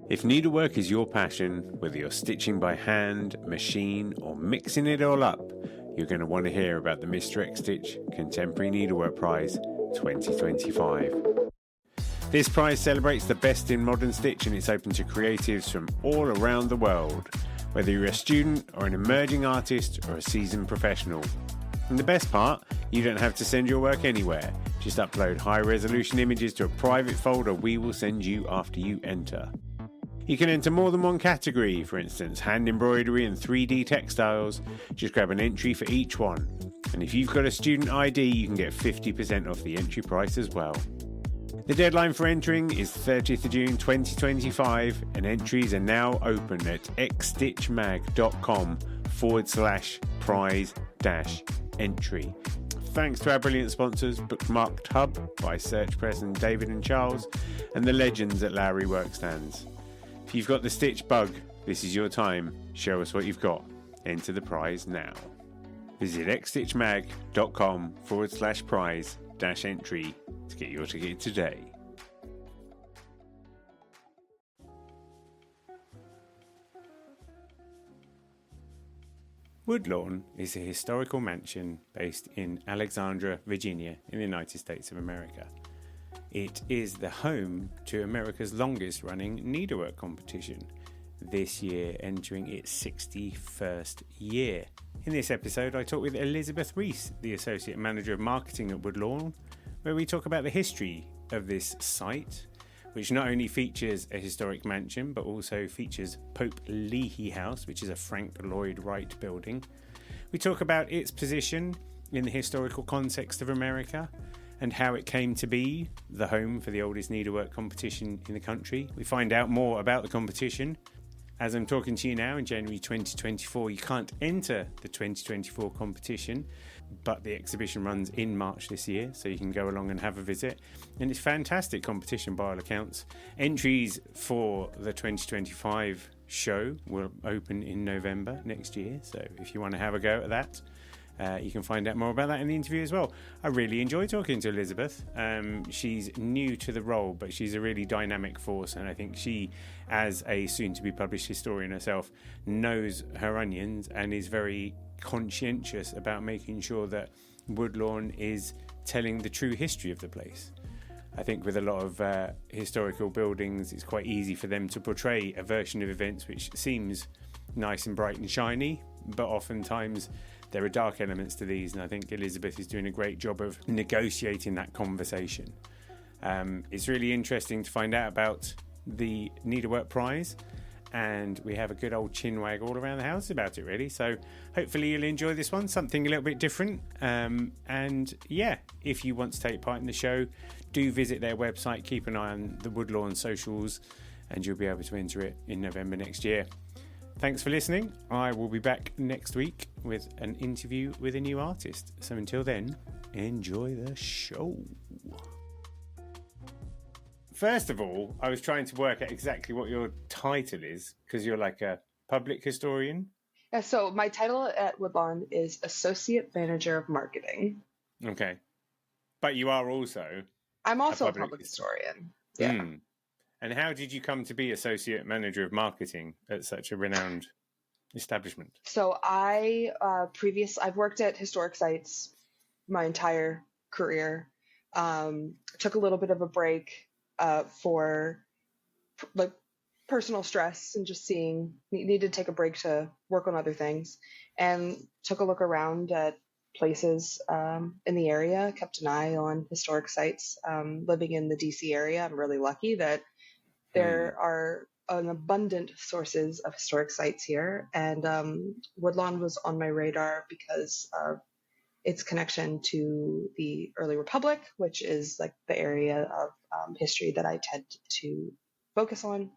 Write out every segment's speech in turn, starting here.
If needlework is your passion, whether you're stitching by hand, machine, or mixing it all up, you're going to want to hear about the Mr. X Stitch Contemporary Needlework Prize 2025. This prize celebrates the best in modern stitch, and it's open to creatives from all around the world, whether you're a student or an emerging artist or a seasoned professional. And the best part, you don't have to send your work anywhere. Just upload high-resolution images to a private folder we will send you after you enter. You can enter more than one category, for instance, hand embroidery and 3D textiles. Just grab an entry for each one. And if you've got a student ID, you can get 50% off the entry price as well. The deadline for entering is 30th of June 2025, and entries are now open at xstitchmag.com/prize-entry. Thanks to our brilliant sponsors, Bookmarked Hub by Search Press and David and Charles, and the legends at Lowry Workstands. If you've got the stitch bug, this is your time. Show us what you've got. Enter the prize now. Visit xstitchmag.com/prize-entry to get your ticket today. Woodlawn is a historical mansion based in Alexandria, Virginia, in the United States of America. It is the home to America's longest running needlework competition, this year entering its 61st year. In this episode, I talk with Elizabeth Reese, the Associate Manager of Marketing at Woodlawn, where we talk about the history of this site, which not only features a historic mansion, but also features Pope Leighey House, which is a Frank Lloyd Wright building. We talk about its position in the historical context of America and how it came to be the home for the oldest needlework competition in the country. We find out more about the competition. As I'm talking to you now in January 2024, you can't enter the 2024 competition, but the exhibition runs in March this year, so you can go along and have a visit. And it's a fantastic competition by all accounts. Entries for the 2025 show will open in November next year, so if you want to have a go at that, you can find out more about that in the interview as well. I really enjoy talking to Elizabeth. She's new to the role, but she's a really dynamic force, and I think she, as a soon-to-be published historian herself, knows her onions and is very conscientious about making sure that Woodlawn is telling the true history of the place. I think with a lot of historical buildings, it's quite easy for them to portray a version of events which seems nice and bright and shiny, but oftentimes there are dark elements to these, and I think Elizabeth is doing a great job of negotiating that conversation. It's really interesting to find out about the Needlework Prize, and we have a good old chinwag all around the house about it, really. So hopefully you'll enjoy this one, something a little bit different. And yeah, if you want to take part in the show, do visit their website, keep an eye on the Woodlawn socials, and you'll be able to enter it in November next year. Thanks for listening. I will be back next week with an interview with a new artist. So until then, enjoy the show. First of all, I was trying to work out exactly what your title is, because you're like a public historian. Yeah, so my title at Woodlawn is Associate Manager of Marketing. Okay. But you are also... I'm also a public historian. Yeah. Mm. And how did you come to be Associate Manager of Marketing at such a renowned establishment? So I've worked at historic sites my entire career. Took a little bit of a break for like personal stress and just needed to take a break to work on other things, and took a look around at places in the area, kept an eye on historic sites. Living in the DC area, I'm really lucky that there are an abundant sources of historic sites here, and Woodlawn was on my radar because of its connection to the early Republic, which is like the area of history that I tend to focus on,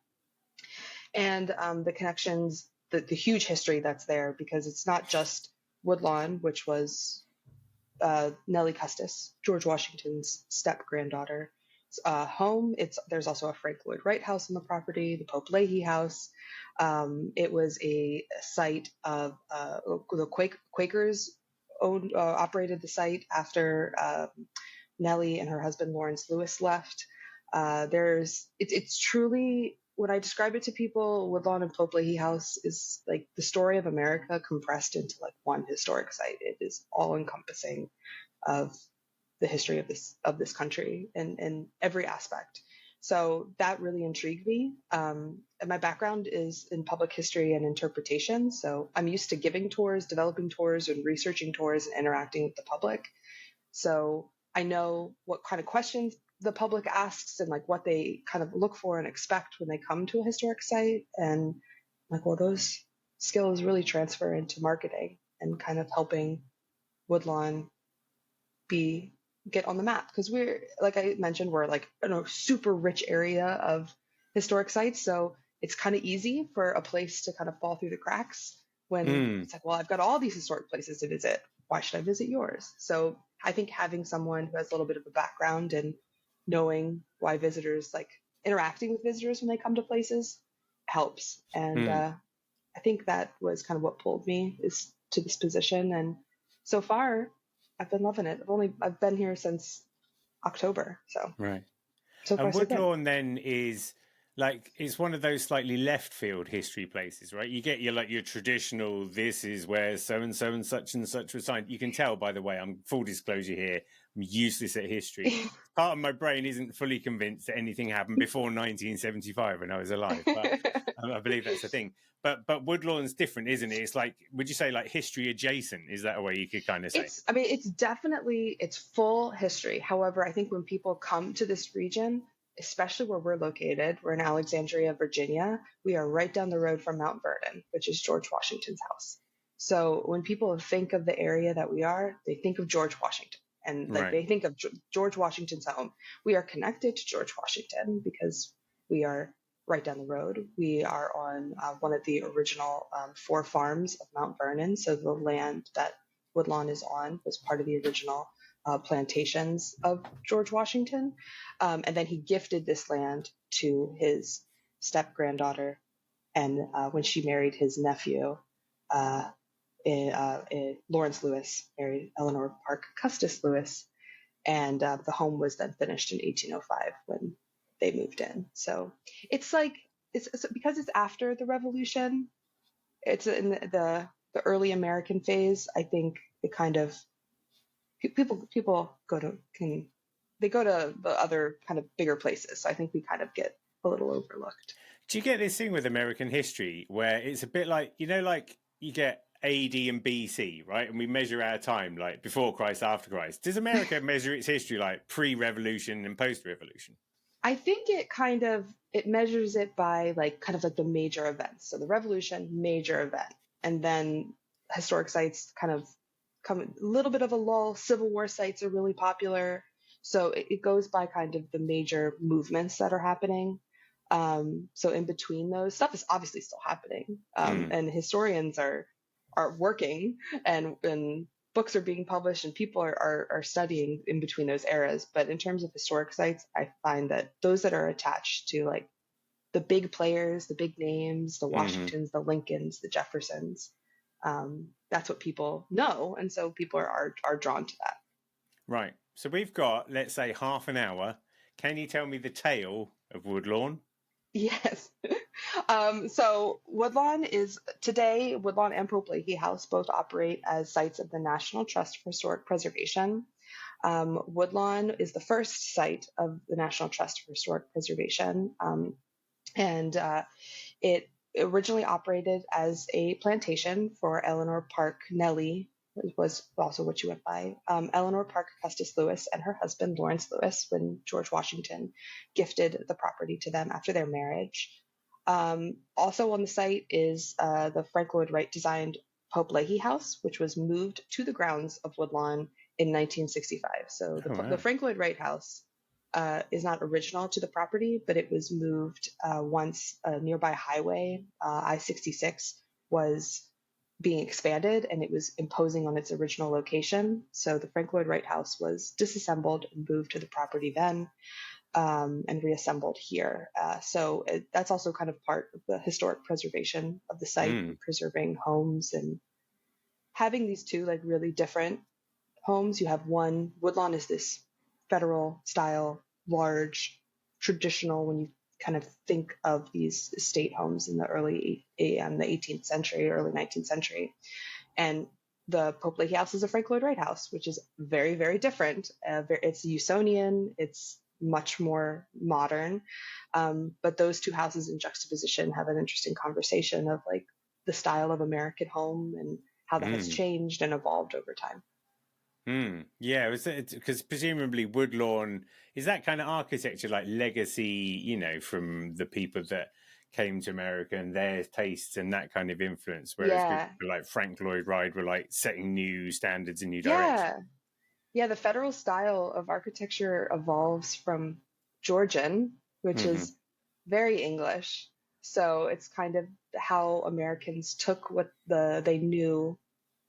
and the connections, the huge history that's there, because it's not just Woodlawn, which was Nellie Custis, George Washington's step-granddaughter, home. There's also a Frank Lloyd Wright house on the property, the Pope Leighey House. It was a site of the Quakers operated the site after Nellie and her husband Lawrence Lewis left. It's truly when I describe it to people, Woodlawn and Pope Leighey House is like the story of America compressed into like one historic site. It is all encompassing of the history of this country in every aspect. So that really intrigued me. And my background is in public history and interpretation. So I'm used to giving tours, developing tours, and researching tours and interacting with the public. So I know what kind of questions the public asks and like what they kind of look for and expect when they come to a historic site. And like, well, those skills really transfer into marketing and kind of helping Woodlawn get on the map, because we're, like I mentioned, we're like in a super rich area of historic sites, so it's kind of easy for a place to kind of fall through the cracks when it's like, well, I've got all these historic places to visit, why should I visit yours? So I think having someone who has a little bit of a background and knowing why visitors, like interacting with visitors when they come to places, helps. And I think that was kind of what pulled me is to this position. And so far I've been loving it. I've been here since October, so right. So far And so good. Woodlawn then is like, it's one of those slightly left field history places, right? You get your traditional, this is where so and such was signed. You can tell, by the way, I'm full disclosure here, I'm useless at history. Part of my brain isn't fully convinced that anything happened before 1975 when I was alive, but I believe that's the thing. But Woodlawn's different, isn't it? It's like, would you say like history adjacent? Is that a way you could kind of say? It's full history. However, I think when people come to this region, especially where we're located, we're in Alexandria, Virginia. We are right down the road from Mount Vernon, which is George Washington's house. So when people think of the area that we are, they think of George Washington. And like they think of George Washington's home. We are connected to George Washington because we are right down the road. We are on one of the original 4 farms of Mount Vernon. So the land that Woodlawn is on was part of the original plantations of George Washington. And then he gifted this land to his step granddaughter. And when she married his nephew, Lawrence Lewis married Eleanor Park Custis Lewis. And the home was then finished in 1805 when they moved in. So it's like, it's because it's after the Revolution, it's in the early American phase. I think it kind of, people go to the other kind of bigger places. So I think we kind of get a little overlooked. Do you get this thing with American history where it's a bit like, like you get AD and BC, right? And we measure our time like before Christ, after Christ. Does America measure its history like pre-revolution and post-revolution? I think it measures it by like kind of like the major events. So the revolution, major event. And then historic sites kind of come a little bit of a lull. Civil War sites are really popular. So it goes by kind of the major movements that are happening. So in between those, stuff is obviously still happening. And historians are working and books are being published and people are studying in between those eras. But in terms of historic sites, I find that those that are attached to like the big players, the big names, the Washingtons, the Lincolns, the Jeffersons, that's what people know. And so people are drawn to that. Right. So we've got, let's say, half an hour. Can you tell me the tale of Woodlawn? Yes. So Woodlawn and Pope Leighey House both operate as sites of the National Trust for Historic Preservation. Woodlawn is the first site of the National Trust for Historic Preservation. And it originally operated as a plantation for Eleanor Park Nellie, was also what she went by, Eleanor Park Custis Lewis and her husband Lawrence Lewis, when George Washington gifted the property to them after their marriage. Also on the site is the Frank Lloyd Wright designed Pope Leighey House, which was moved to the grounds of Woodlawn in 1965. So the Frank Lloyd Wright House is not original to the property, but it was moved once a nearby highway, I-66, was being expanded and it was imposing on its original location. So the Frank Lloyd Wright House was disassembled and moved to the property then and reassembled here. So that's also kind of part of the historic preservation of the site, preserving homes and having these two like really different homes. You have one, Woodlawn is this federal style, large, traditional, when you kind of think of these estate homes in the the 18th century, early 19th century. And the Pope Leighey House is a Frank Lloyd Wright house, which is very, very different. It's Usonian. It's much more modern. But those two houses in juxtaposition have an interesting conversation of like the style of American home and how that has changed and evolved over time. Yeah, because presumably Woodlawn is that kind of architecture, like legacy, you know, from the people that came to America and their tastes and that kind of influence. Whereas people like Frank Lloyd Wright were like setting new standards and new directions. Yeah, the federal style of architecture evolves from Georgian, which is very English. So it's kind of how Americans took what they knew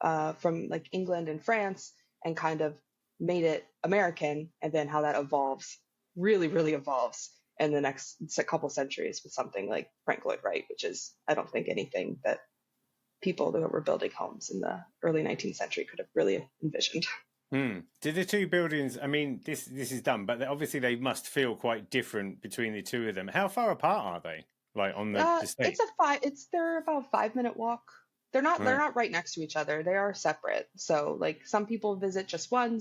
from like England and France and kind of made it American, and then how that evolves, really, really evolves in the next couple centuries with something like Frank Lloyd Wright, which is, I don't think anything that people that were building homes in the early 19th century could have really envisioned. Do the two buildings, I mean, this is done, but obviously they must feel quite different between the two of them. How far apart are they? Like on the estate? They're about a 5-minute walk. They're not right next to each other. They are separate. So like some people visit just one,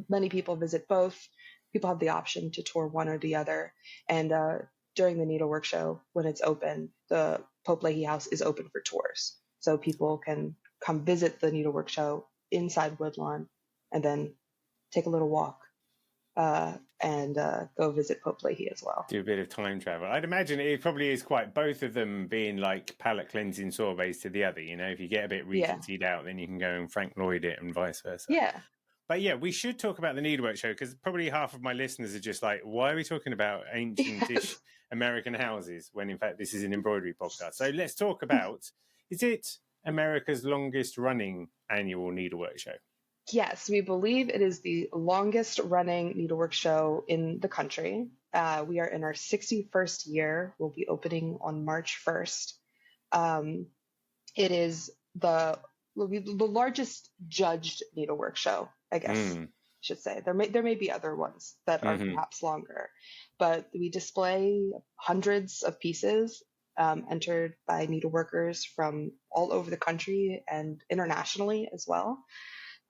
many people visit both. People have the option to tour one or the other. And during the Needlework Show, when it's open, the Pope Leighey House is open for tours. So people can come visit the Needlework Show inside Woodlawn and then take a little walk and go visit Pope Leighey as well. Do a bit of time travel. I'd imagine it probably is quite, both of them being like palate cleansing sorbets to the other. You know, if you get a bit Regency'd out, then you can go and Frank Lloyd it and vice versa. Yeah. But yeah, we should talk about the Needlework Show because probably half of my listeners are just like, why are we talking about ancient-ish American houses when in fact this is an embroidery podcast? So let's talk about, is it America's longest running annual Needlework Show? Yes, we believe it is the longest running needlework show in the country. We are in our 61st year. We'll be opening on March 1st. It is the largest judged needlework show, I guess I should say. There may be other ones that are perhaps longer, but we display hundreds of pieces entered by needleworkers from all over the country and internationally as well.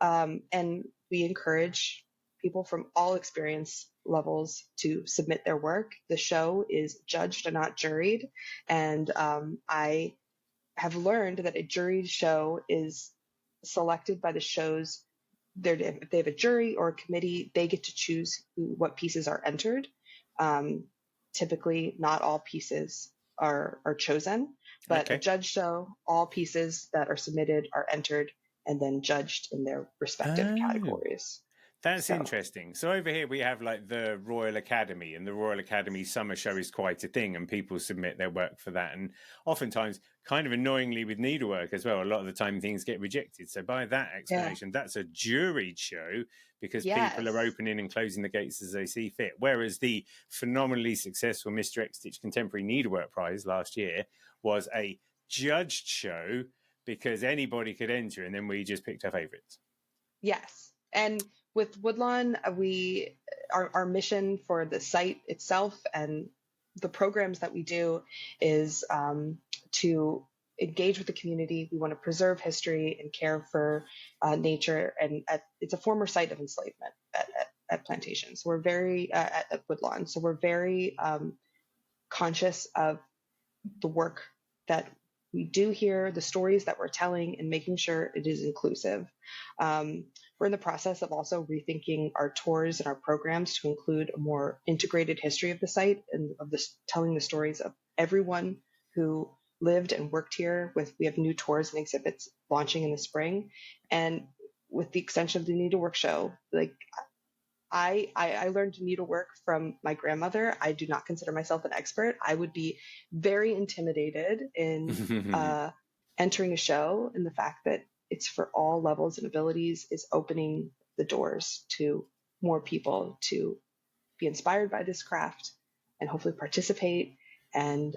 And we encourage people from all experience levels to submit their work. The show is judged and not juried. And I have learned that a juried show is selected by the shows. If they have a jury or a committee, they get to choose what pieces are entered. Typically, not all pieces are chosen, but a judge show, all pieces that are submitted are entered and then judged in their respective categories. That's interesting. So over here we have like the Royal Academy, and the Royal Academy Summer Show is quite a thing, and people submit their work for that. And oftentimes, kind of annoyingly with needlework as well, a lot of the time things get rejected. So by that explanation, that's a juried show because people are opening and closing the gates as they see fit. Whereas the phenomenally successful Mr. X Stitch Contemporary Needlework Prize last year was a judged show because anybody could enter, and then we just picked our favorites. Yes. And with Woodlawn, our mission for the site itself and the programs that we do is to engage with the community. We want to preserve history and care for nature. And it's a former site of enslavement at plantations. We're very, at Woodlawn. So we're very conscious of the work that we do here, the stories that we're telling, and making sure it is inclusive. We're in the process of also rethinking our tours and our programs to include a more integrated history of the site and of telling the stories of everyone who lived and worked here. We have new tours and exhibits launching in the spring, and with the extension of the Needlework Show, like I learned needlework from my grandmother. I do not consider myself an expert. I would be very intimidated in entering a show, and the fact that it's for all levels and abilities is opening the doors to more people to be inspired by this craft and hopefully participate and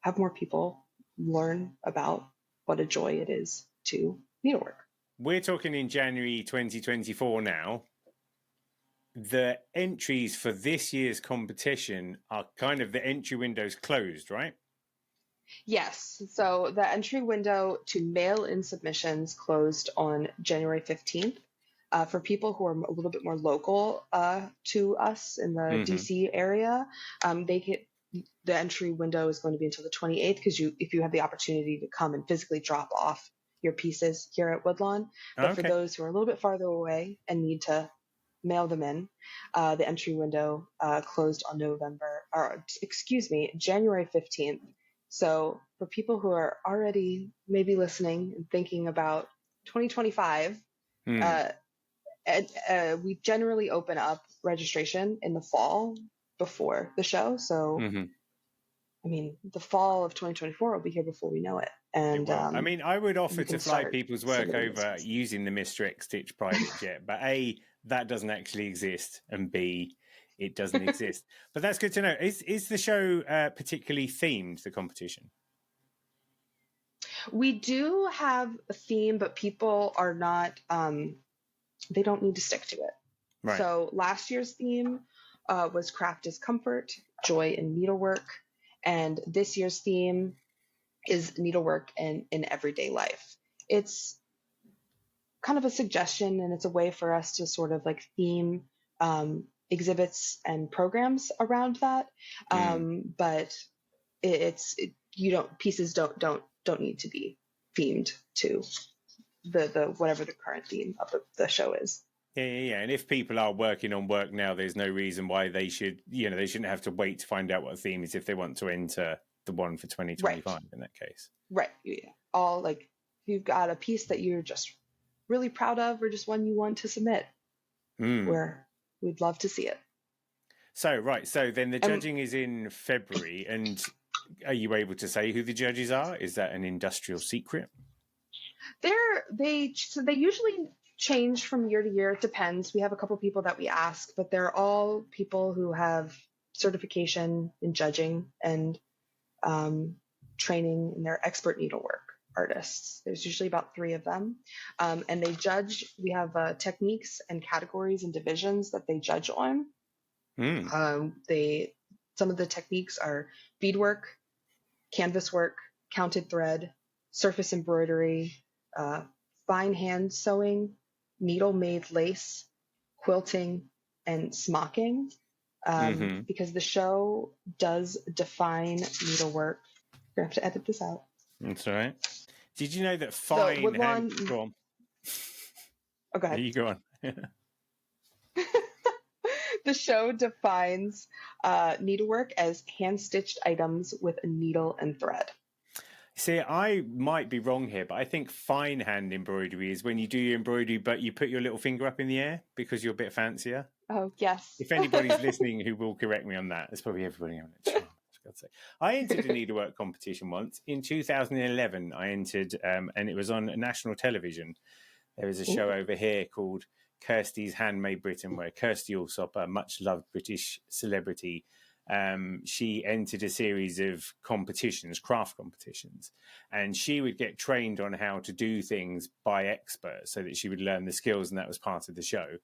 have more people learn about what a joy it is to needlework. We're talking in January 2024 now. the entries for this year's competition are kind of the entry windows closed, right? Yes. So the entry window to mail in submissions closed on January 15th. For people who are a little bit more local to us in the DC area, the entry window is going to be until the 28th because if you have the opportunity to come and physically drop off your pieces here at Woodlawn. But for those who are a little bit farther away and need to mail them in, the entry window closed on January 15th. So for people who are already maybe listening and thinking about 2025, we generally open up registration in the fall before the show. So, I mean, the fall of 2024 will be here before we know it. And I mean, I would offer to fly people's work over using the Mr. X Stitch private jet, but A, that doesn't actually exist, and B, it doesn't exist. But that's good to know. Is the show particularly themed, the competition? We do have a theme, but people are not, they don't need to stick to it. Right. So last year's theme was craft is comfort, joy in needlework. And this year's theme is needlework in everyday life. It's kind of a suggestion, and it's a way for us to sort of like theme exhibits and programs around that. But pieces don't need to be themed to the whatever the current theme of the show is. Yeah. And if people are working on work now, there's no reason why they shouldn't have to wait to find out what the theme is if they want to enter the one for 2025 in that case. Right. Yeah. All like, if you've got a piece that you're just really proud of or just one you want to submit, we'd love to see it. So then the judging is in February, and are you able to say who the judges are? Is that an industrial secret? They usually change from year to year. It depends. We have a couple people that we ask, but they're all people who have certification in judging and training, and they're expert needlework artists. There's usually about 3 of them. And they judge. We have techniques and categories and divisions that they judge on. Some of the techniques are beadwork, canvas work, counted thread, surface embroidery, fine hand sewing, needle made lace, quilting, and smocking. Because the show does define needlework. You're going to have to edit this out. That's all right. Did you know that fine hand... Go on. Oh, go ahead. You go on. The show defines needlework as hand-stitched items with a needle and thread. See, I might be wrong here, but I think fine hand embroidery is when you do your embroidery, but you put your little finger up in the air because you're a bit fancier. Oh, yes. If anybody's listening who will correct me on that, it's probably everybody on it. I entered a needlework competition once. In 2011, I entered, and it was on national television. There was a show over here called Kirsty's Handmade Britain, where Kirsty Allsop, a much-loved British celebrity, she entered a series of competitions, craft competitions, and she would get trained on how to do things by experts so that she would learn the skills, and that was part of the show.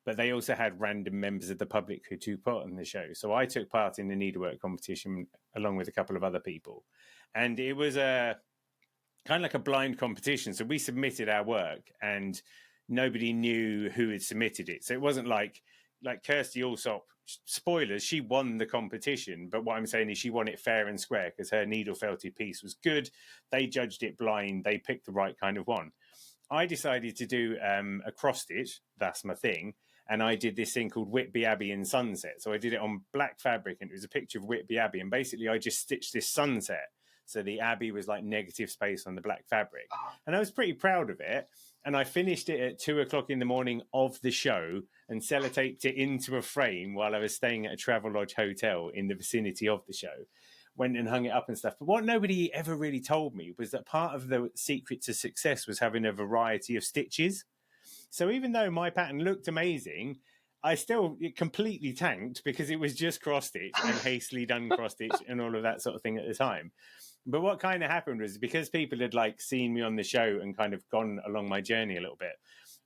But they also had random members of the public who took part in the show. So I took part in the needlework competition along with a couple of other people. And it was a kind of like a blind competition. So we submitted our work and nobody knew who had submitted it. So it wasn't like Kirsty Allsop, spoilers, she won the competition. But what I'm saying is she won it fair and square because her needle felted piece was good. They judged it blind. They picked the right kind of one. I decided to do a cross stitch. That's my thing. And I did this thing called Whitby Abbey in Sunset. So I did it on black fabric, and it was a picture of Whitby Abbey. And basically, I just stitched this sunset. So the Abbey was like negative space on the black fabric. And I was pretty proud of it. And I finished it at 2:00 in the morning of the show and sellotaped it into a frame while I was staying at a Travelodge hotel in the vicinity of the show. Went and hung it up and stuff. But what nobody ever really told me was that part of the secret to success was having a variety of stitches. So even though my pattern looked amazing, it completely tanked because it was just cross-stitch and hastily done cross-stitch and all of that sort of thing at the time. But what kind of happened was because people had like seen me on the show and kind of gone along my journey a little bit,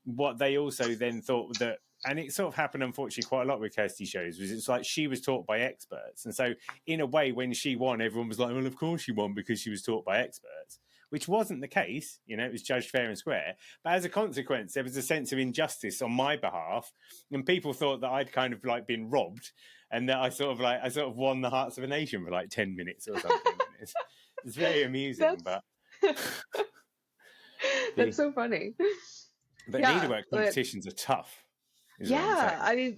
what they also then thought that and it sort of happened, unfortunately, quite a lot with Kirsty shows, was it's like she was taught by experts. And so, in a way, when she won, everyone was like, well, of course she won because she was taught by experts, which wasn't the case. You know, it was judged fair and square. But as a consequence, there was a sense of injustice on my behalf. And people thought that I'd kind of like been robbed and that I sort of won the hearts of a nation for like 10 minutes or something. It's very amusing, but that's so funny. But needlework competitions are tough. Yeah, I mean,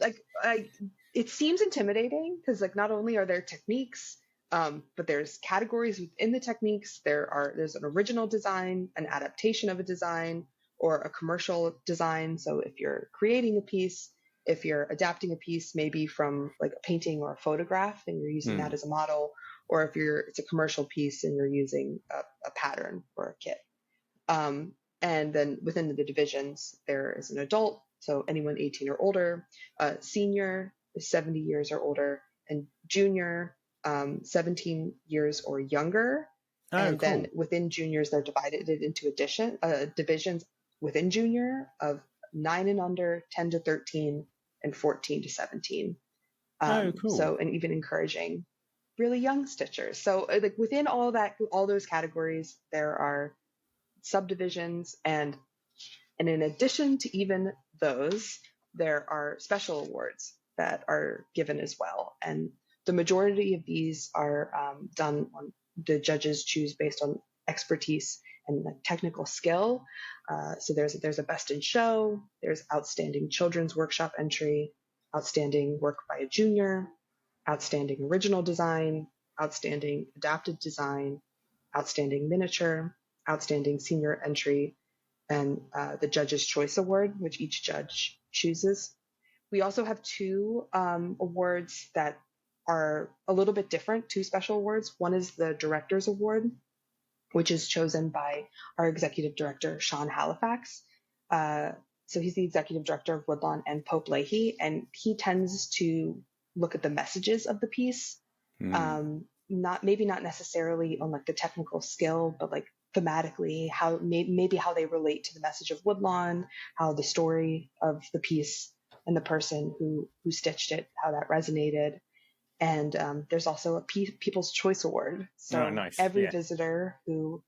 it seems intimidating because, like, not only are there techniques, but there's categories within the techniques. There's an original design, an adaptation of a design, or a commercial design. So if you're creating a piece, if you're adapting a piece, maybe from like a painting or a photograph, and you're using that as a model, or if it's a commercial piece and you're using a pattern or a kit. And then within the divisions, there is an adult, so anyone 18 or older, senior is 70 years or older, and junior, 17 years or younger. Oh, and cool. Then within juniors, they're divided into divisions within junior of 9 and under, 10 to 13, and 14 to 17. Oh, cool. So, and even encouraging really young stitchers. So like within all those categories, there are subdivisions, and in addition to even those, there are special awards that are given as well. And the majority of these are done on the judges choose based on expertise and technical skill. So there's a best in show, there's outstanding children's workshop entry, outstanding work by a junior, outstanding original design, outstanding adapted design, outstanding miniature, outstanding senior entry, and the Judge's Choice Award, which each judge chooses. We also have two awards that are a little bit different, two special awards. One is the Director's Award, which is chosen by our executive director, Sean Halifax. So he's the executive director of Woodlawn and Pope Leighey, and he tends to look at the messages of the piece, not necessarily on like the technical skill, but like thematically, how maybe how they relate to the message of Woodlawn, how the story of the piece and the person who stitched it, how that resonated. And there's also a People's Choice Award. So every visitor who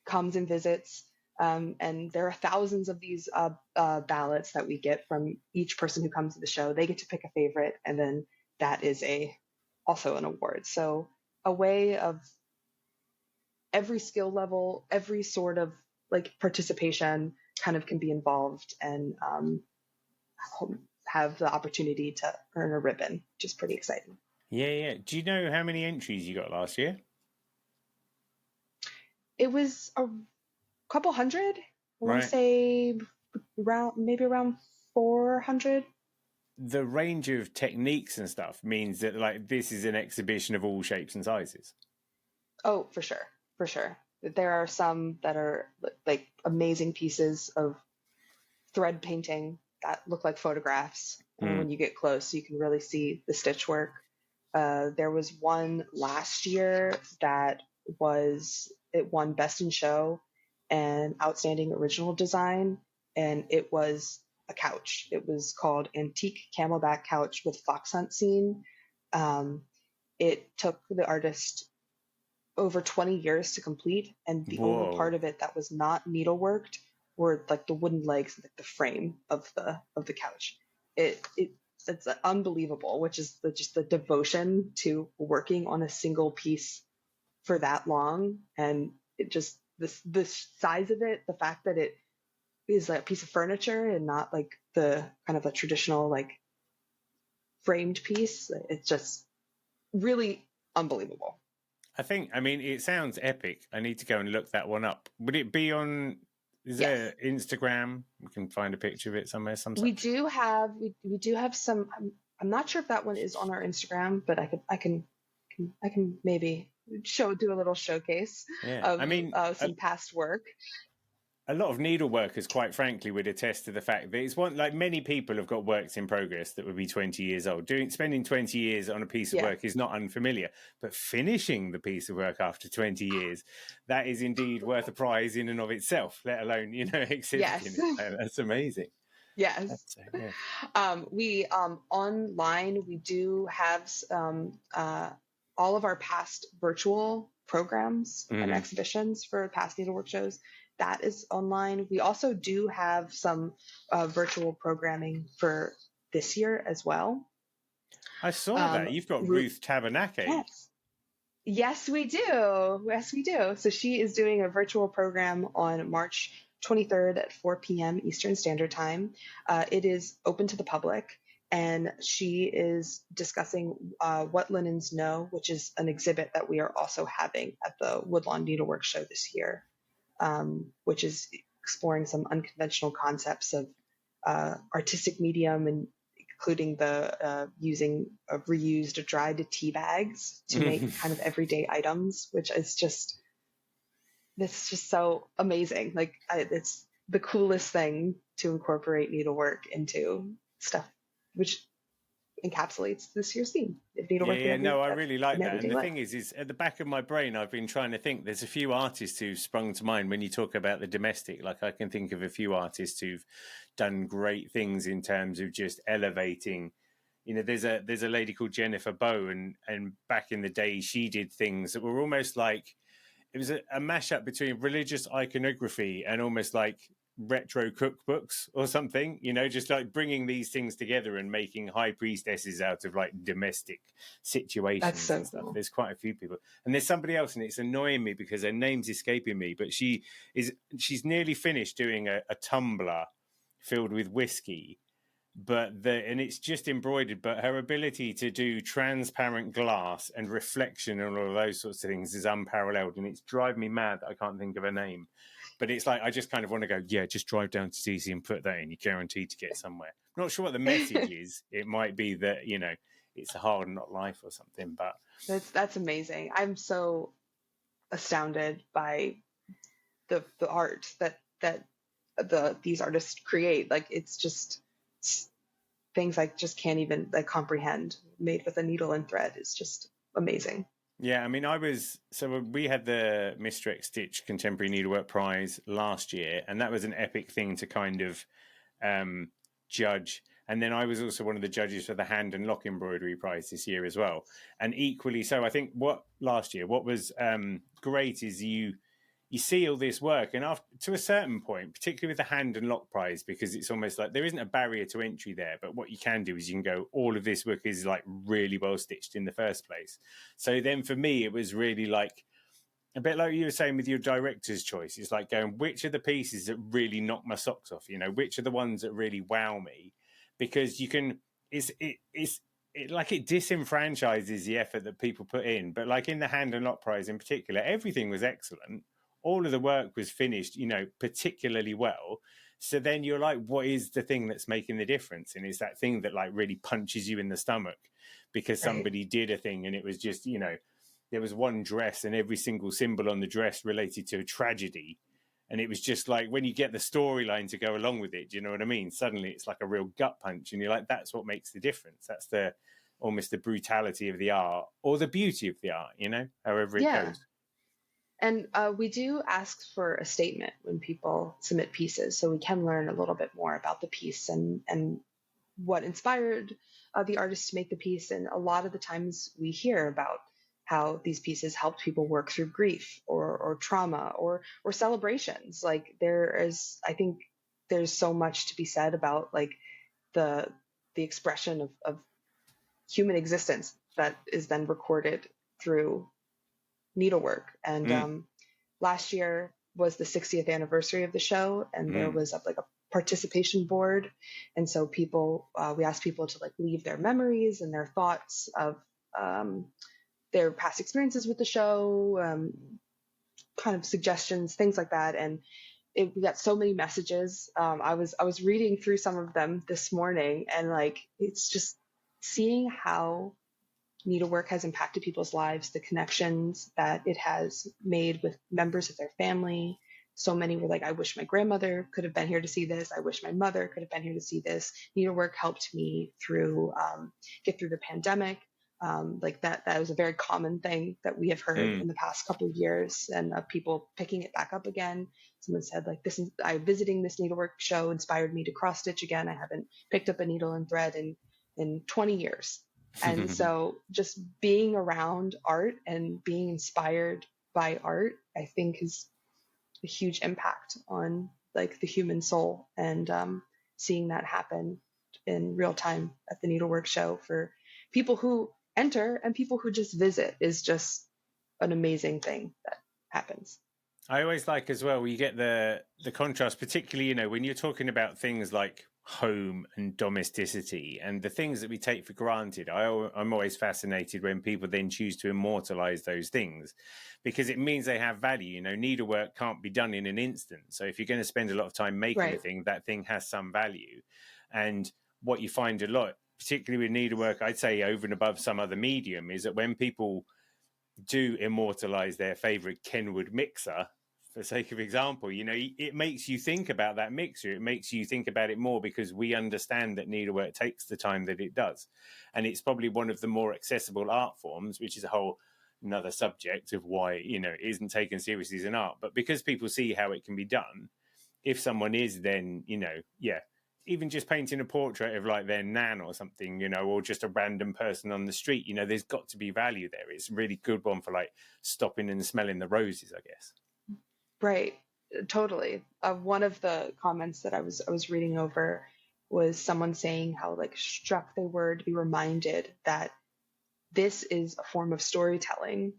comes and visits, and there are thousands of these ballots that we get from each person who comes to the show. They get to pick a favorite, and then that is also an award. So a way of every skill level, every sort of like participation kind of can be involved and have the opportunity to earn a ribbon, which is pretty exciting. Yeah. Do you know how many entries you got last year? It was a couple hundred. I want to say around 400. The range of techniques and stuff means that like this is an exhibition of all shapes and sizes. Oh, for sure. There are some that are like amazing pieces of thread painting that look like photographs. And when you get close, you can really see the stitch work. There was one last year that it won Best in Show and Outstanding Original Design, and it was a couch. It was called Antique Camelback Couch with Fox Hunt Scene. It took the artist over 20 years to complete, and the only part of it that was not needleworked were like the wooden legs, like the frame of the couch. It's unbelievable, which is just the devotion to working on a single piece for that long, and it just the size of it, the fact that it is like a piece of furniture and not like the kind of a traditional like framed piece. It's just really unbelievable. I mean, it sounds epic. I need to go and look that one up. Would it be on? Is there Instagram? We can find a picture of it somewhere. We do have some. I'm not sure if that one is on our Instagram, but I can maybe do a little showcase of some past work. A lot of needleworkers, quite frankly, would attest to the fact that it's one like many people have got works in progress that would be 20 years old. Spending 20 years on a piece of work is not unfamiliar, but finishing the piece of work after 20 years, that is indeed worth a prize in and of itself, let alone, exhibiting it. That's amazing. Yes. That's it, yeah. We online we do have all of our past virtual programs and Hmm. exhibitions for past needlework shows. That is online. We also do have some virtual programming for this year as well. I saw Um, that. You've got Ru- Ruth Tabernacle. yes, yes, we do. Yes, we do. So she is doing a virtual program on March 23rd at 4 p.m. Eastern Standard Time. It is open to the public, and she is discussing What Linens Know, which is an exhibit that we are also having at the Woodlawn Needlework Show this year, which is exploring some unconventional concepts of artistic medium and including the using reused dried tea bags to make kind of everyday items, which is just it's just so amazing. Like it's the coolest thing to incorporate needlework into stuff, which encapsulates this year's theme of Yeah, needlework yeah, no, I really in like that. And everyday the life. thing is at the back of my brain, I've been trying to think. There's a few artists who've sprung to mind when you talk about the domestic. Like I can think of a few artists who've done great things in terms of just elevating. You know, there's a lady called Jennifer Bow, and back in the day, she did things that were almost like it was a mashup between religious iconography and almost like retro cookbooks or something, you know, just like bringing these things together and making high priestesses out of like domestic That's situations so and stuff. cool. There's quite a few people, and there's somebody else, and it's annoying me because her name's escaping me, but she's nearly finished doing a tumbler filled with whiskey, and it's just embroidered, but her ability to do transparent glass and reflection and all of those sorts of things is unparalleled, and it's driving me mad that I can't think of her name. But it's like I just kind of want to go, yeah, just drive down to DC and put that in. You're guaranteed to get somewhere. I'm not sure what the message is. It might be that, you know, it's a hard not life or something, but That's amazing. I'm so astounded by the art that these artists create. Like it's just things I just can't even like comprehend. Made with a needle and thread is just amazing. yeah, I mean, we had the Mr. X Stitch Contemporary Needlework Prize last year, and that was an epic thing to kind of um, judge. And then I was also one of the judges for the Hand and Lock Embroidery Prize this year as well. And equally so, I think what was great is you see all this work, and after to a certain point, particularly with the Hand and Lock Prize, because it's almost like there isn't a barrier to entry there, but what you can do is you can go, all of this work is like really well stitched in the first place. So then for me, it was really like a bit like you were saying with your director's choice. It's like going, which are the pieces that really knock my socks off? You know, which are the ones that really wow me? Because you can, it disenfranchises the effort that people put in. But like in the Hand and Lock Prize in particular, everything was excellent. All of the work was finished, you know, particularly well. So then you're like, what is the thing that's making the difference? And it's that thing that like really punches you in the stomach because Right. somebody did a thing and it was just, you know, there was one dress and every single symbol on the dress related to a tragedy. And it was just like when you get the storyline to go along with it, do you know what I mean? Suddenly it's like a real gut punch, and you're like, that's what makes the difference. That's the almost the brutality of the art or the beauty of the art, you know, however it Yeah. goes. And we do ask for a statement when people submit pieces, so we can learn a little bit more about the piece and what inspired the artist to make the piece. And a lot of the times we hear about how these pieces helped people work through grief or trauma or celebrations. Like I think there's so much to be said about like the expression of human existence that is then recorded through needlework. And Mm, last year was the 60th anniversary of the show, and there mm, was like a participation board. And so we asked people to like leave their memories and their thoughts of um, their past experiences with the show, kind of suggestions, things like that. And we got so many messages. I was reading through some of them this morning, and like it's just seeing how needlework has impacted people's lives, the connections that it has made with members of their family. So many were like, I wish my grandmother could have been here to see this. I wish my mother could have been here to see this. Needlework helped me get through the pandemic. Like that was a very common thing that we have heard in the past couple of years, and people picking it back up again. Someone said, like, visiting this needlework show inspired me to cross stitch again. I haven't picked up a needle and thread in 20 years. And so just being around art and being inspired by art, I think, is a huge impact on like the human soul, and seeing that happen in real time at the Needlework Show for people who enter and people who just visit is just an amazing thing that happens. I always like as well, you get the contrast, particularly, you know, when you're talking about things like home and domesticity and the things that we take for granted. I'm always fascinated when people then choose to immortalize those things, because it means they have value. You know, needlework can't be done in an instant. So if you're going to spend a lot of time making a thing, that thing has some value. And what you find a lot, particularly with needlework, I'd say over and above some other medium, is that when people do immortalize their favorite Kenwood mixer, for sake of example, you know, it makes you think about that mixer. It makes you think about it more, because we understand that needlework takes the time that it does. And it's probably one of the more accessible art forms, which is a whole another subject of why, you know, it isn't taken seriously as an art. But because people see how it can be done, if someone is then, you know, even just painting a portrait of like their nan or something, you know, or just a random person on the street, you know, there's got to be value there. It's a really good one for like stopping and smelling the roses, I guess. Right. Totally. One of the comments that I was reading over was someone saying how like struck they were to be reminded that this is a form of storytelling.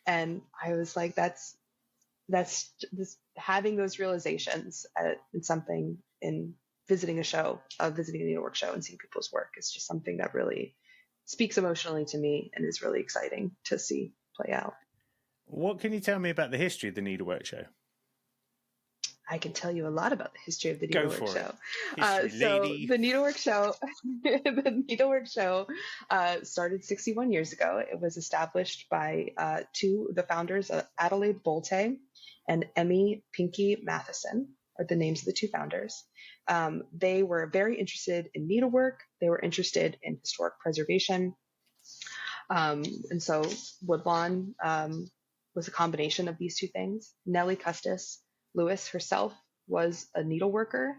And I was like, that's this, having those realizations in something, in visiting a show, visiting a needlework show and seeing people's work is just something that really speaks emotionally to me and is really exciting to see play out. What can you tell me about the history of the Needlework Show? I can tell you a lot about the history of the Needlework Show. The Needlework Show, the Needlework Show started 61 years ago. It was established by the founders, Adelaide Bolte and Emmy Pinky Matheson, are the names of the two founders. They were very interested in needlework. They were interested in historic preservation. And so Woodlawn was a combination of these two things. Nellie Custis Lewis herself was a needleworker.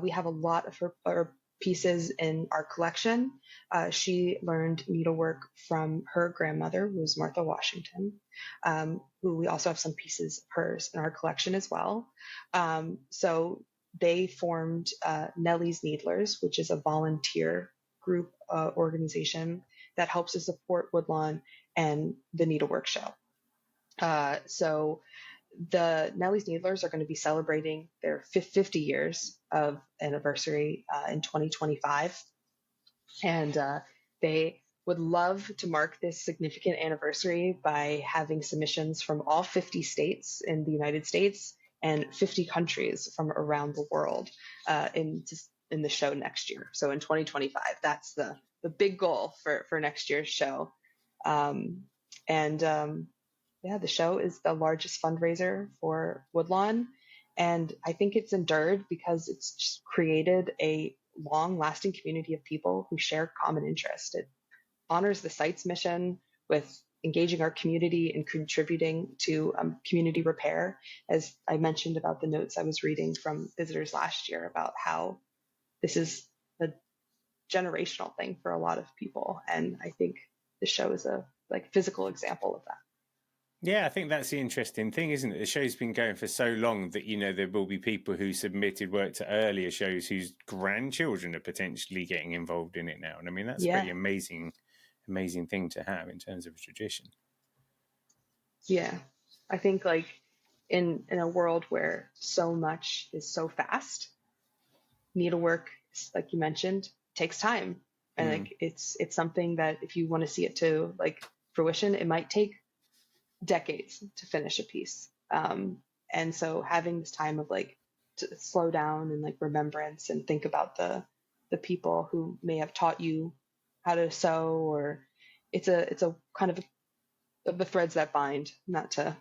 We have a lot of her pieces in our collection. She learned needlework from her grandmother, who was Martha Washington, who we also have some pieces of hers in our collection as well. So they formed Nellie's Needlers, which is a volunteer group organization that helps to support Woodlawn and the Needlework Show. So the Nellie's Needlers are going to be celebrating their 50 years of anniversary in 2025. And they would love to mark this significant anniversary by having submissions from all 50 states in the United States and 50 countries from around the world in the show next year. So in 2025, that's the big goal for next year's show. The show is the largest fundraiser for Woodlawn. And I think it's endured because it's just created a long-lasting community of people who share common interest. It honors the site's mission with engaging our community and contributing to community repair. As I mentioned about the notes I was reading from visitors last year about how this is a generational thing for a lot of people. And I think the show is a physical example of that. Yeah, I think that's the interesting thing, isn't it? The show's been going for so long that, you know, there will be people who submitted work to earlier shows whose grandchildren are potentially getting involved in it now. And I mean, that's a pretty amazing thing to have in terms of a tradition. Yeah. I think in a world where so much is so fast, needlework, like you mentioned, takes time. And it's something that if you want to see it to fruition, it might take decades to finish a piece. And so having this time of to slow down and remembrance and think about the people who may have taught you how to sew, or it's a kind of the threads that bind, not to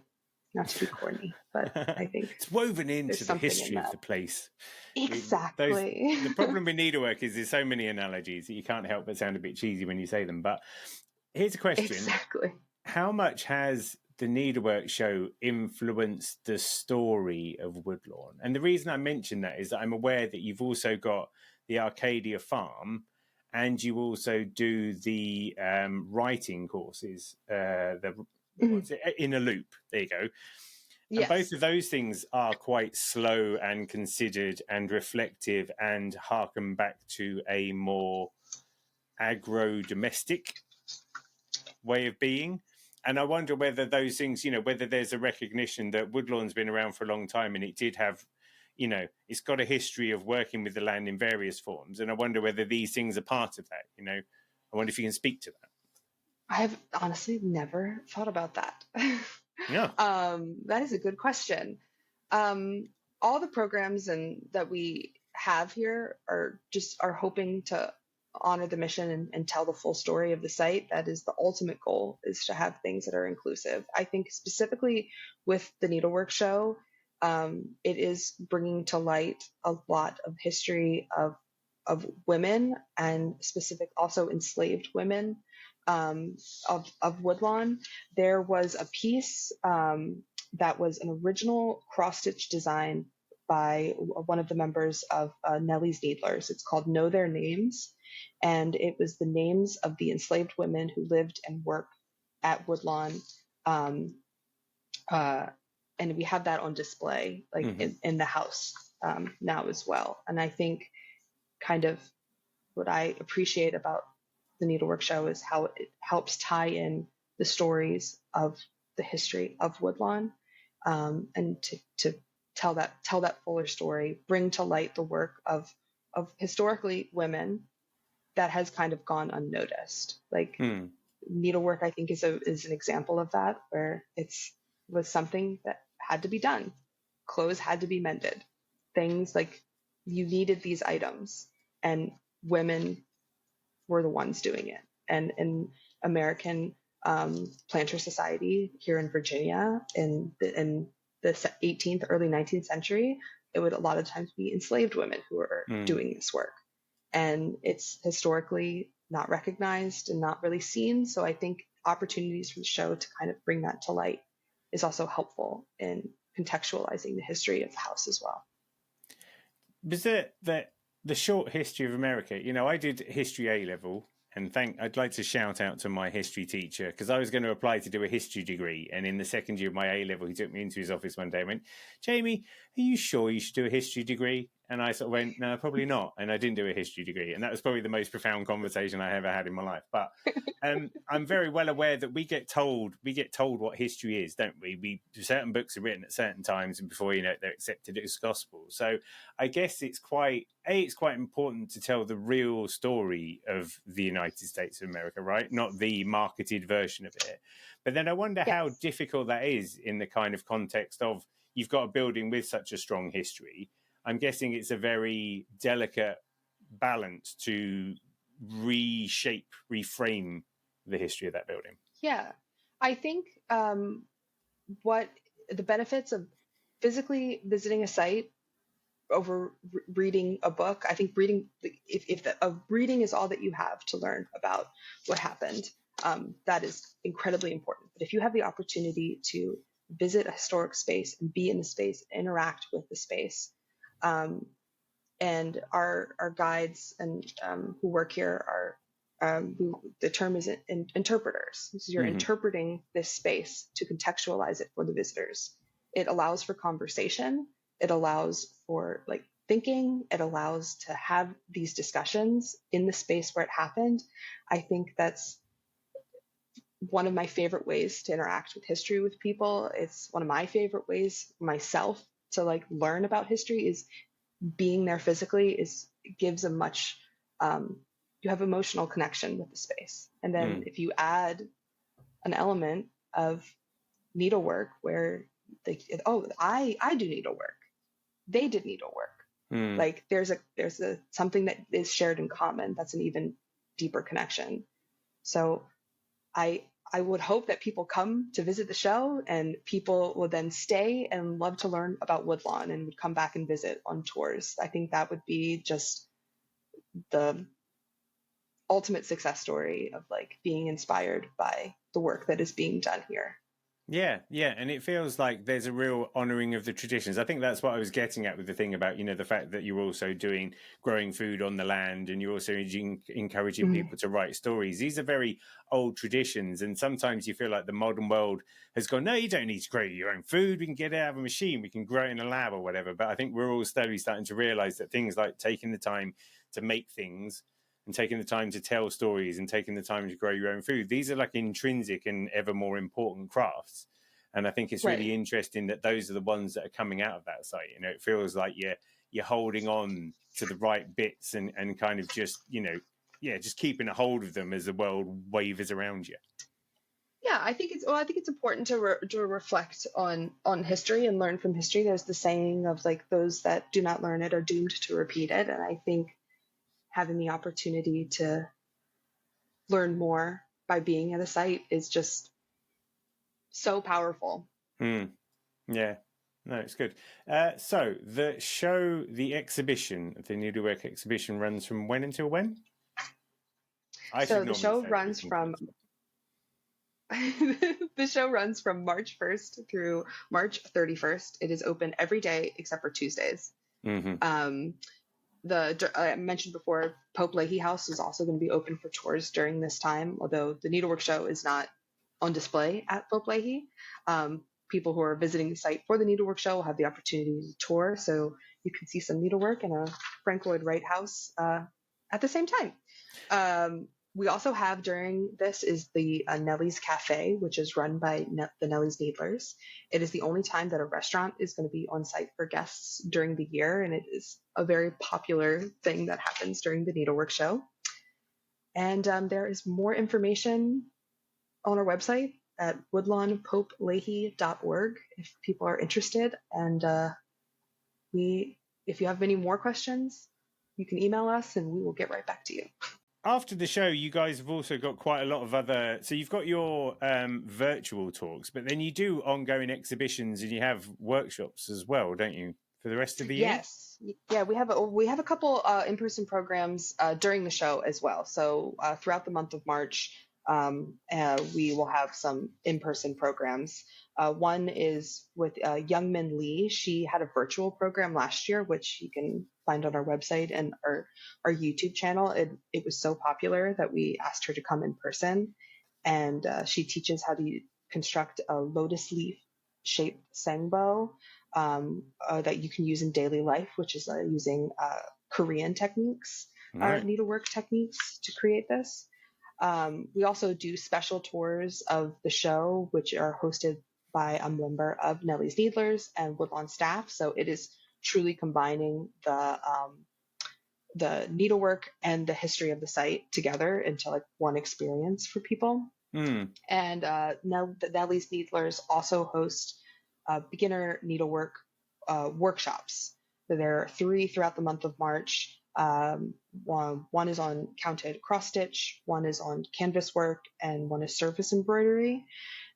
be corny, but I think it's woven into the history of the place. Exactly. The problem with needlework is there's so many analogies that you can't help but sound a bit cheesy when you say them, but Here's a question. Exactly. How much has the Needlework Show influenced the story of Woodlawn? And the reason I mention that is that I'm aware that you've also got the Arcadia Farm, and you also do the writing courses, what's it? In a Loop. There you go. And both Yes. of those things are quite slow and considered and reflective and harken back to a more agro-domestic way of being. And I wonder whether those things, whether there's a recognition that Woodlawn's been around for a long time and it did have, it's got a history of working with the land in various forms. And I wonder whether these things are part of that, I wonder if you can speak to that. I have honestly never thought about that. Yeah. That is a good question. All the programs that we have here are hoping to honor the mission and tell the full story of the site. That is the ultimate goal, is to have things that are inclusive. I think specifically with the Needlework Show, it is bringing to light a lot of history of women, and specific also enslaved women of Woodlawn. There was a piece that was an original cross-stitch design by one of the members of Nellie's Needlers. It's called Know Their Names, and it was the names of the enslaved women who lived and worked at Woodlawn. And we have that on display, in the house now as well. And I think kind of what I appreciate about the Needlework Show is how it helps tie in the stories of the history of Woodlawn, and to tell that fuller story, bring to light the work of historically women that has kind of gone unnoticed. Needlework, I think, is an example of that, where was something that had to be done. Clothes had to be mended. Things like you needed these items, and women were the ones doing it. And in American planter society here in Virginia in the 18th, early 19th century, it would a lot of times be enslaved women who were doing this work. And it's historically not recognized and not really seen. So I think opportunities for the show to kind of bring that to light is also helpful in contextualizing the history of the house as well. Was it that the short history of America, I did history A-level, and I'd like to shout out to my history teacher, because I was going to apply to do a history degree. And in the second year of my A-level, he took me into his office one day and went, "Jamie, are you sure you should do a history degree?" And I sort of went, "No, probably not." And I didn't do a history degree. And that was probably the most profound conversation I ever had in my life. But I'm very well aware that we get told what history is, don't we? Certain books are written at certain times, and before they're accepted as gospel. So I guess it's quite important to tell the real story of the United States of America, right? Not the marketed version of it. But then I wonder how difficult that is in the kind of context of you've got a building with such a strong history. I'm guessing it's a very delicate balance to reframe the history of that building. Yeah, I think what the benefits of physically visiting a site over reading a book, I think reading, if reading is all that you have to learn about what happened, that is incredibly important. But if you have the opportunity to visit a historic space and be in the space, interact with the space, and our guides and who work here are the term is interpreters. So you're interpreting this space to contextualize it for the visitors. It allows for conversation. It allows for thinking. It allows to have these discussions in the space where it happened. I think that's one of my favorite ways to interact with history with people. It's one of my favorite ways myself to learn about history, is being there physically. Gives a much you have emotional connection with the space. And then if you add an element of needlework where I do needlework, they did needlework. There's a something that is shared in common. That's an even deeper connection. So I would hope that people come to visit the show, and people will then stay and love to learn about Woodlawn and would come back and visit on tours. I think that would be just the ultimate success story of like being inspired by the work that is being done here. Yeah, yeah, and it feels like there's a real honouring of the traditions. I think that's what I was getting at with the thing about, the fact that you're also growing food on the land, and you're also encouraging Mhm. people to write stories. These are very old traditions, and sometimes you feel like the modern world has gone, no, you don't need to grow your own food. We can get it out of a machine. We can grow it in a lab or whatever. But I think we're all slowly starting to realise that things like taking the time to make things and taking the time to tell stories and taking the time to grow your own food, these are like intrinsic and ever more important crafts. And I think it's really Right. interesting that those are the ones that are coming out of that site. It feels like you're holding on to the right bits and kind of just, just keeping a hold of them as the world wavers around you. Yeah, I think it's important to reflect on history and learn from history. There's the saying of like those that do not learn it are doomed to repeat it, and I think having the opportunity to learn more by being at a site is just so powerful. Yeah, no, it's good. So the exhibition, the Needlework exhibition runs from when until when? So the show runs from the show runs from March 1st through March 31st. It is open every day except for Tuesdays. Mm-hmm. I mentioned before, Pope Leighey House is also going to be open for tours during this time, although the Needlework Show is not on display at Pope Leighey. People who are visiting the site for the Needlework Show will have the opportunity to tour, so you can see some needlework in a Frank Lloyd Wright house at the same time. We also have during this is the Nellie's Cafe, which is run by the Nellie's Needlers. It is the only time that a restaurant is going to be on site for guests during the year, and it is a very popular thing that happens during the Needlework Show. And there is more information on our website at woodlawnpopeleighey.org if people are interested. And if you have any more questions, you can email us and we will get right back to you. After the show, you guys have also got quite a lot of other. So you've got your virtual talks, but then you do ongoing exhibitions and you have workshops as well, don't you, for the rest of the year? Yes, yeah, we have a couple in-person programs during the show as well. So throughout the month of March, we will have some in-person programs. One is with Youngmin Lee. She had a virtual program last year, which you can find on our website and our YouTube channel. It was so popular that we asked her to come in person, and she teaches how to construct a lotus leaf shaped sangbo that you can use in daily life, which is using Korean techniques, needlework techniques to create this. We also do special tours of the show, which are hosted by a member of Nellie's Needlers and Woodlawn staff. So it is truly combining the needlework and the history of the site together into like one experience for people. And Nellie's Needlers also host beginner needlework workshops. So there are 3 throughout the month of March. One is on counted cross stitch, one is on canvas work, and one is surface embroidery.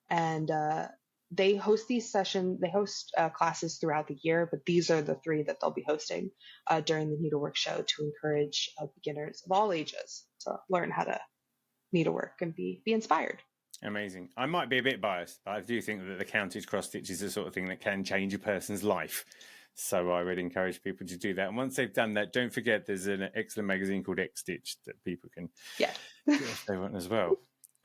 And they host classes throughout the year, but these are the 3 that they'll be hosting during the Needlework Show to encourage beginners of all ages to learn how to needlework and be inspired. Amazing. I might be a bit biased, but I do think that the counted cross stitch is the sort of thing that can change a person's life. So I would encourage people to do that. And once they've done that, don't forget there's an excellent magazine called X Stitch that people can get if they want as well.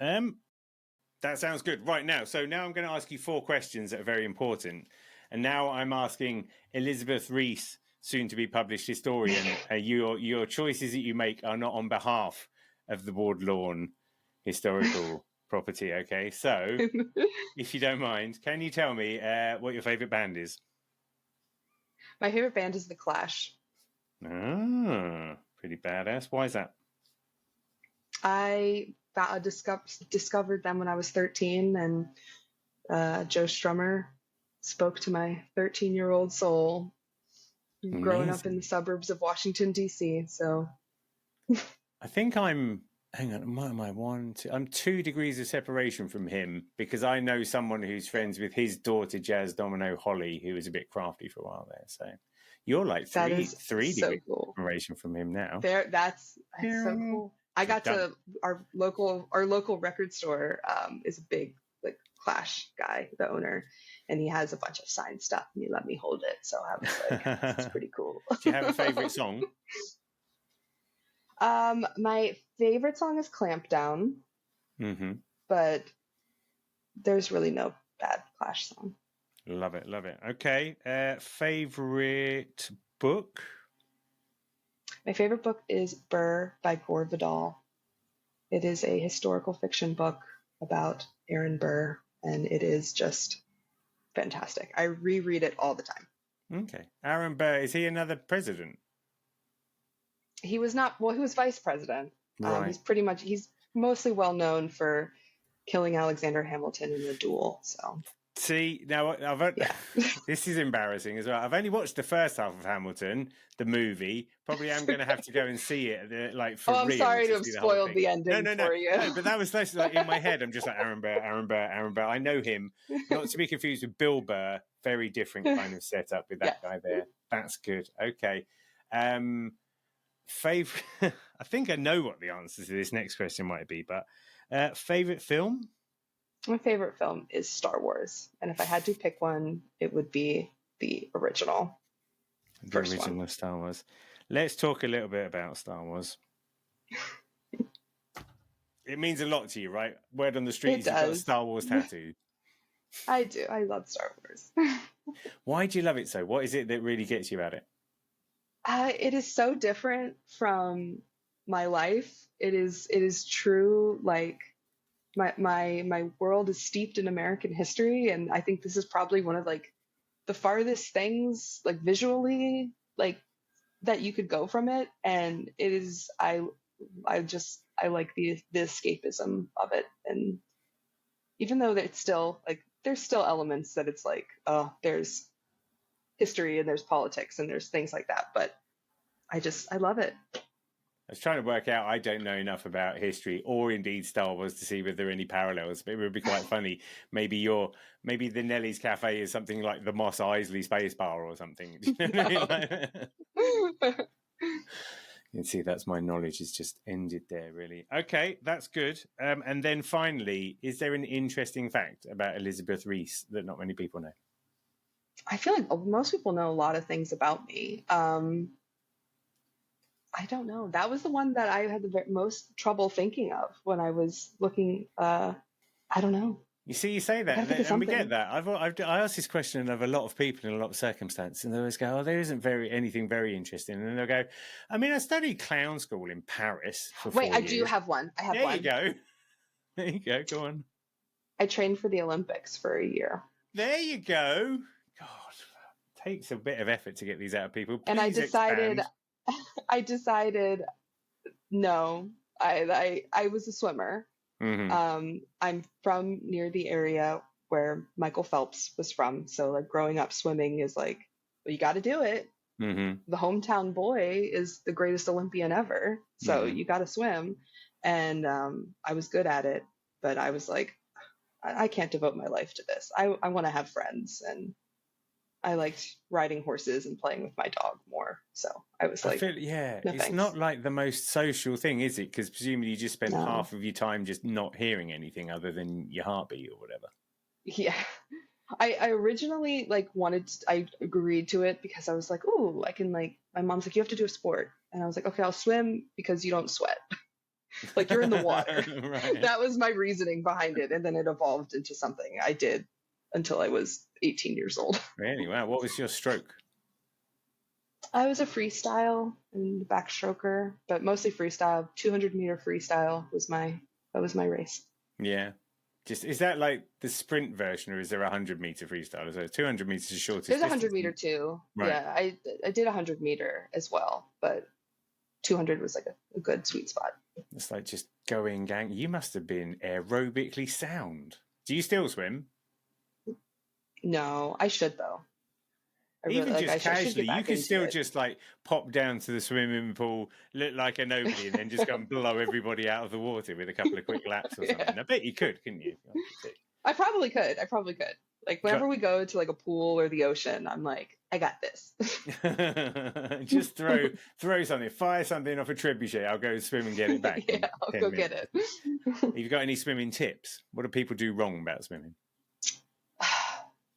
That sounds good. Right now. So now I'm going to ask you 4 questions that are very important. And now I'm asking Elizabeth Reese, soon to be published historian, your choices that you make are not on behalf of the Woodlawn historical property. Okay. So if you don't mind, can you tell me what your favorite band is? My favorite band is The Clash. Ah, pretty badass. Why is that? I discovered them when I was 13, and Joe Strummer spoke to my 13-year-old soul. Amazing. Growing up in the suburbs of Washington, D.C. So I think hang on, what am I? 1, 2. I'm 2 degrees of separation from him because I know someone who's friends with his daughter, Jazz Domino Holly, who was a bit crafty for a while there. So you're like three so degrees cool. separation from him now. That's so cool. I got Done. to our local record store is a big like Clash guy, the owner, and he has a bunch of signed stuff, and he let me hold it. So I was like, this is pretty cool. Do you have a favorite song? My favorite song is Clamp Down, Mm-hmm. but there's really no bad Clash song. Love it, love it. Okay, favorite book? My favorite book is Burr by Gore Vidal. It is a historical fiction book about Aaron Burr, and it is just fantastic. I reread it all the time. Okay. Aaron Burr, is he another president? He was not, well, he was vice president. Right. He's mostly well known for killing Alexander Hamilton in a duel. So See, now this is embarrassing as well. I've only watched the first half of Hamilton, the movie. Probably am going to have to go and see it, like for real. I'm sorry to have see the spoiled whole the thing. ending for you. No, but that was less like in my head. I'm just like Aaron Burr, Aaron Burr, Aaron Burr. I know him, not to be confused with Bill Burr. Very different kind of setup with that guy there. That's good. Okay. Favorite. I think I know what the answer to this next question might be, but favorite film? My favorite film is Star Wars, and if I had to pick one, it would be the original. The original Star Wars. Let's talk a little bit about Star Wars. It means a lot to you, right? Word on the street is you've got a Star Wars tattoo. I do. I love Star Wars. Why do you love it so? What is it that really gets you about it? It is so different from my life. It is true, like my world is steeped in American history, and I think this is probably one of like the farthest things like visually like that you could go from it. And it is I like the escapism of it. And even though it's still like there's still elements that it's like, oh, there's history and there's politics and there's things like that, but I love it. I was trying to work out, I don't know enough about history or indeed Star Wars to see whether there are any parallels, but it would be quite funny. Maybe the Nellie's Cafe is something like the Mos Eisley Space Bar or something. You can see that's my knowledge has just ended there, really. Okay, that's good. And then finally, is there an interesting fact about Elizabeth Reese that not many people know? I feel like most people know a lot of things about me. I don't know. That was the one that I had the most trouble thinking of when I was looking. I don't know. You see, you say that, and we get that. I asked this question of a lot of people in a lot of circumstances, and they always go, "Oh, there isn't anything very interesting." And then they'll go, "I mean, I studied clown school in Paris for 4 years." I do have one. I have one. There you go. There you go. Go on. I trained for the Olympics for a year. There you go. God, it takes a bit of effort to get these out of people. Please and I decided. Expand. I decided no. I was a swimmer. Mm-hmm. I'm from near the area where Michael Phelps was from, so like growing up swimming is like, well, you got to do it. Mm-hmm. The hometown boy is the greatest Olympian ever, so you got to swim. And I was good at it, but I was like, I can't devote my life to this. I want to have friends, and I liked riding horses and playing with my dog more. So I was like, no, it's thanks. not like the most social thing, is it? Because presumably you just spend half of your time just not hearing anything other than your heartbeat or whatever. Yeah. I originally I agreed to it because I was like, oh, I can my mom's like, you have to do a sport. And I was like, okay, I'll swim because you don't sweat. Like you're in the water. Right. That was my reasoning behind it. And then it evolved into something I did until I was 18 years old. Really? Wow. What was your stroke? I was a freestyle and backstroker, but mostly freestyle. 200-meter freestyle was my race. Yeah. Is that like the sprint version, or is there a 100-meter freestyle? Is there 200 meters is shortest? There's 100-meter too. Right. Yeah, I did 100-meter as well, but 200 was like a good sweet spot. It's like just going gang. You must have been aerobically sound. Do you still swim? No, I should though. Even just casually, you can still just like pop down to the swimming pool, look like a nobody, and then just go and blow everybody out of the water with a couple of quick laps or something. I bet you could, couldn't you? I probably could. Like whenever we go to like a pool or the ocean, I'm like, I got this. Just throw something, fire something off a trebuchet. I'll go swim and get it back. Yeah, I'll go get it. Have you got any swimming tips? What do people do wrong about swimming?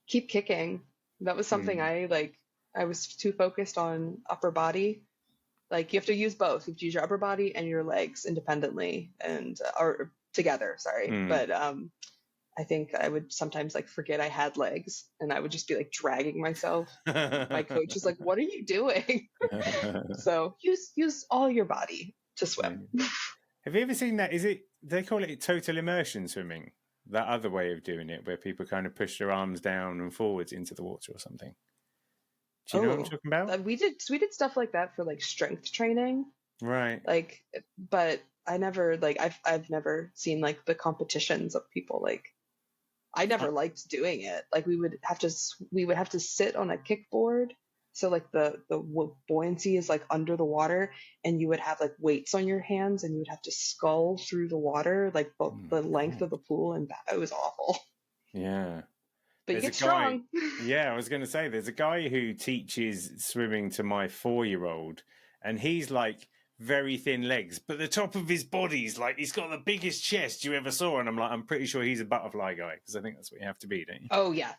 Keep kicking. That was something I was too focused on upper body. Like, you have to use both. You have to use your upper body and your legs independendly or together, sorry. But I think I would sometimes like forget I had legs, and I would just be like dragging myself. My coach is like, "What are you doing?" So use all your body to swim. Have you ever seen that? They call it total immersion swimming? That other way of doing it, where people kind of push their arms down and forwards into the water or something. Do you know what I'm talking about? We did stuff like that for like strength training, right? Like, but I never I've never seen like the competitions of people like. I never liked doing it. Like, we would have to sit on a kickboard, so like the buoyancy is like under the water, and you would have like weights on your hands, and you would have to scull through the water like the length of the pool, and it was awful. Yeah. But you get strong. Yeah, I was going to say, there's a guy who teaches swimming to my 4-year-old, and he's like very thin legs, but the top of his body's like, he's got the biggest chest you ever saw. And I'm pretty sure he's a butterfly guy, because I think that's what you have to be, don't you? Oh yeah.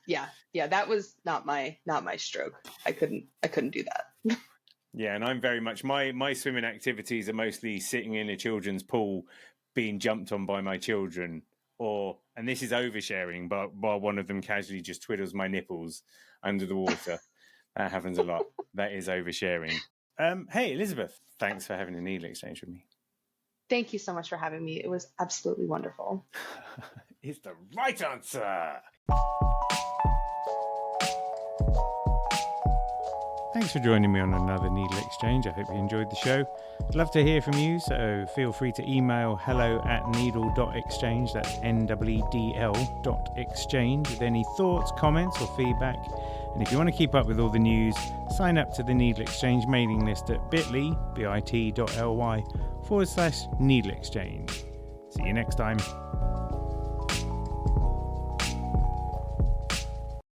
That was not my stroke. I couldn't do that. Yeah, and I'm very much, my swimming activities are mostly sitting in a children's pool, being jumped on by my children, and this is oversharing, but while one of them casually just twiddles my nipples under the water. That happens a lot. That is oversharing. Hey, Elizabeth, thanks for having a needle exchange with me. Thank you so much for having me. It was absolutely wonderful. It's the right answer. Thanks for joining me on another Needle Exchange. I hope you enjoyed the show. I'd love to hear from you, so feel free to email hello@needle.exchange, that's NEEDL.exchange, with any thoughts, comments or feedback. And if you want to keep up with all the news, sign up to the Needle Exchange mailing list at bit.ly/needleexchange. See you next time.